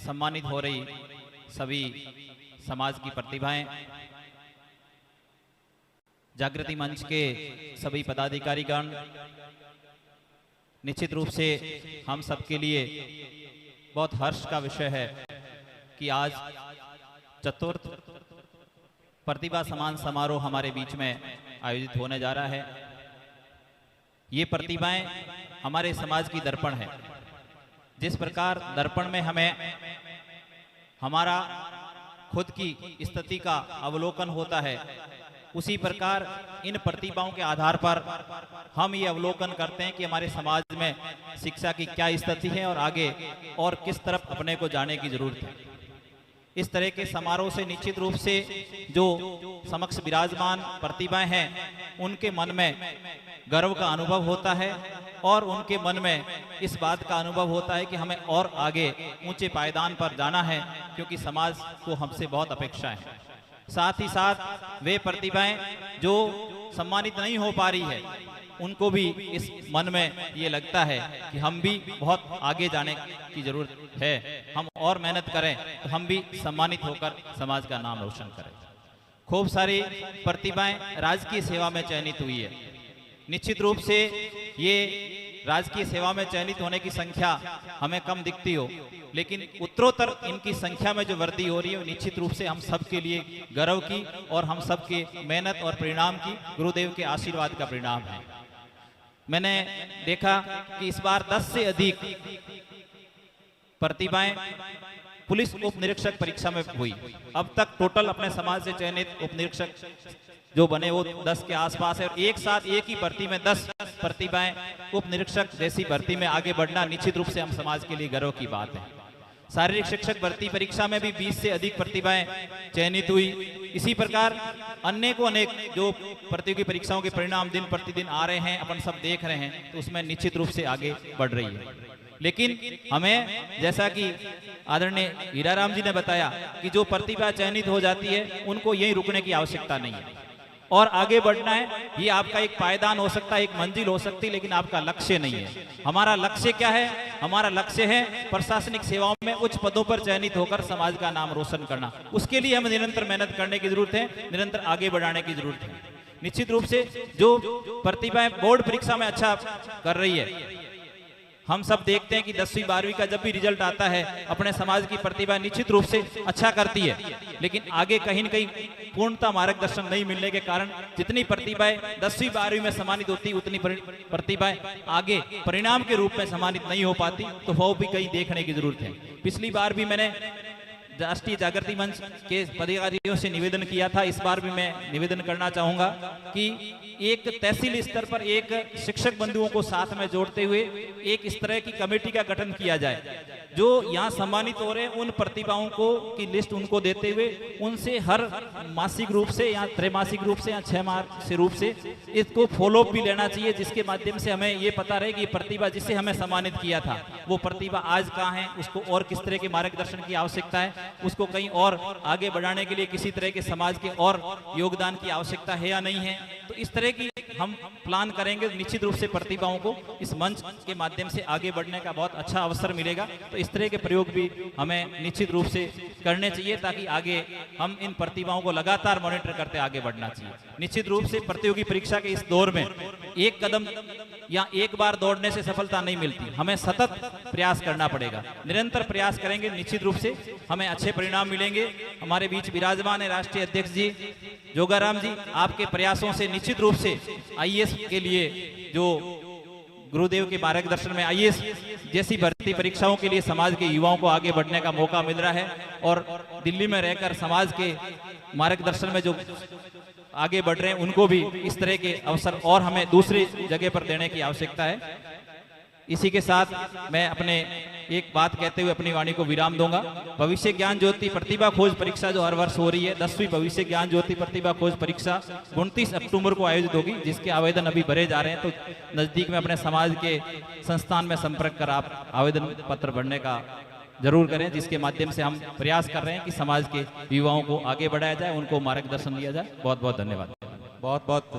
सम्मानित हो रही सभी समाज की प्रतिभाएं, जागृति मंच के सभी पदाधिकारीगण, निश्चित रूप से हम सबके लिए बहुत हर्ष का विषय है कि आज चतुर्थ प्रतिभा सम्मान समारोह हमारे बीच में आयोजित होने जा रहा है। ये प्रतिभाएं हमारे समाज की दर्पण है। जिस प्रकार दर्पण में हमें हमारा खुद की स्थिति का अवलोकन होता है, उसी प्रकार इन प्रतिभाओं के आधार पर हम ये अवलोकन करते हैं कि हमारे समाज में शिक्षा की क्या स्थिति है और आगे और किस तरफ अपने को जाने की जरूरत है। इस तरह के समारोह से निश्चित रूप से जो समक्ष विराजमान प्रतिभाएं हैं, उनके मन में गर्व का अनुभव होता है और उनके मन में इस बात का अनुभव होता है कि हमें और आगे ऊंचे पायदान पर जाना है, क्योंकि समाज को हमसे बहुत अपेक्षाएं हैं। साथ ही साथ वे प्रतिभाएं जो सम्मानित नहीं हो पा रही है, उनको भी इस मन में ये लगता है कि हम भी बहुत आगे जाने की जरूरत है, हम और मेहनत करें तो हम भी सम्मानित होकर समाज का नाम रोशन करें। खूब सारी प्रतिभाएं राजकीय सेवा में चयनित हुई है। निश्चित रूप से ये राजकीय सेवा में चयनित होने की संख्या हमें कम दिखती हो, लेकिन उत्तरोत्तर इनकी संख्या में जो वृद्धि हो रही है, निश्चित रूप से हम सब के लिए गर्व की और हम सब के मेहनत और परिणाम की, गुरुदेव के आशीर्वाद का परिणाम है। मैंने देखा कि इस बार 10 से अधिक प्रतिभाएं पुलिस उप निरीक्षक परीक्षा में हुई। अब तक टोटल अपने समाज से चयनित उप निरीक्षक जो बने वो 10 के आसपास है, और एक साथ एक ही भर्ती में 10 प्रतिभाएं उप निरीक्षक जैसी भर्ती में आगे बढ़ना निश्चित रूप से हम समाज के लिए गर्व की बात है। शारीरिक शिक्षक भर्ती परीक्षा में भी 20 से अधिक प्रतिभाएं चयनित हुई। इसी प्रकार अनेकों अनेक जो प्रतियोगी परीक्षाओं के परिणाम दिन प्रतिदिन आ रहे हैं, अपन सब देख रहे हैं, तो उसमें निश्चित रूप से आगे बढ़ रही है। लेकिन हमें, जैसा कि आदरणीय हीराराम जी ने बताया, कि जो प्रतिभा चयनित हो जाती है उनको यहीं रुकने की आवश्यकता नहीं है और आगे बढ़ना है। ये आपका एक पायदान हो सकता है, एक मंजिल हो सकती है, लेकिन आपका लक्ष्य नहीं है। हमारा लक्ष्य क्या है? हमारा लक्ष्य है प्रशासनिक सेवाओं में उच्च पदों पर चयनित होकर समाज का नाम रोशन करना। उसके लिए हमें निरंतर मेहनत करने की जरूरत है, निरंतर आगे बढ़ाने की जरूरत है। निश्चित रूप से जो प्रतिभाएं बोर्ड परीक्षा में अच्छा कर रही है, हम सब देखते हैं कि 10वीं 12वीं का जब भी रिजल्ट आता है, अपने समाज की प्रतिभा निश्चित रूप से अच्छा करती है, लेकिन आगे कहीं न कहीं पूर्णता मार्गदर्शन नहीं मिलने के कारण जितनी प्रतिभाएं 10वीं 12वीं में सम्मानित होती, उतनी प्रतिभाएं आगे परिणाम के रूप में सम्मानित नहीं हो पाती, तो वो भी कहीं देखने की जरूरत है। पिछली बार भी मैंने राष्ट्रीय जागृति मंच के पदाधिकारियों से निवेदन किया था, इस बार भी मैं निवेदन करना चाहूंगा कि एक तहसील स्तर पर एक शिक्षक बंधुओं को साथ में जोड़ते हुए एक इस तरह की कमेटी का गठन किया जाए, जो यहाँ सम्मानित हो रहे हैं उन प्रतिभाओं को की लिस्ट उनको देते हुए उनसे हर मासिक रूप से या त्रैमासिक रूप से या 6 मासिक रूप से इसको फॉलोअप भी लेना चाहिए, जिसके माध्यम से हमें ये पता रहे कि ये प्रतिभा जिसे हमें सम्मानित किया था, वो प्रतिभा आज कहाँ है, उसको और किस तरह के मार्गदर्शन की आवश्यकता है, उसको कहीं और आगे बढ़ाने के लिए किसी तरह के समाज के और योगदान की आवश्यकता है या नहीं है। तो इस तरह की हम प्लान करेंगे, निश्चित रूप से प्रतिभाओं को इस मंच के माध्यम से आगे बढ़ने का बहुत अच्छा अवसर मिलेगा। तो इस तरह के प्रयोग भी हमें निश्चित रूप से करने चाहिए, ताकि आगे हम इन प्रतिभाओं को लगातार मॉनिटर करते आगे बढ़ना चाहिए। निश्चित रूप से प्रतियोगी परीक्षा के इस दौर में एक कदम या एक बार दौड़ने से सफलता नहीं मिलती, हमें सतत प्रयास करना पड़ेगा। निरंतर प्रयास करेंगे, निश्चित रूप से हमें अच्छे परिणाम मिलेंगे। हमारे बीच विराजमान है राष्ट्रीय अध्यक्ष जी जोगाराम जी, आपके प्रयासों से निश्चित रूप से आईएएस के लिए, जो गुरुदेव के मार्गदर्शन में आईएएस जैसी भर्ती परीक्षाओं के लिए समाज के युवाओं को आगे बढ़ने का मौका मिल रहा है, और दिल्ली में रहकर समाज के मार्गदर्शन में जो आगे बढ़ रहे हैं उनको भी इस तरह के अवसर और हमें दूसरी जगह पर देने की आवश्यकता है। इसी के साथ मैं अपने एक बात कहते हुए अपनी वाणी को विराम दूंगा। भविष्य ज्ञान ज्योति प्रतिभा खोज परीक्षा जो हर वर्ष हो रही है, 10वीं भविष्य ज्ञान ज्योति प्रतिभा खोज परीक्षा 29 अक्टूबर को आयोजित होगी, जिसके आवेदन अभी भरे जा रहे हैं। तो नजदीक में अपने समाज के संस्थान में संपर्क कर आप आवेदन पत्र भरने का जरूर करें, जिसके माध्यम से हम प्रयास कर रहे हैं कि समाज के युवाओं को आगे बढ़ाया जाए, उनको मार्गदर्शन दिया जाए। बहुत बहुत धन्यवाद। बहुत बहुत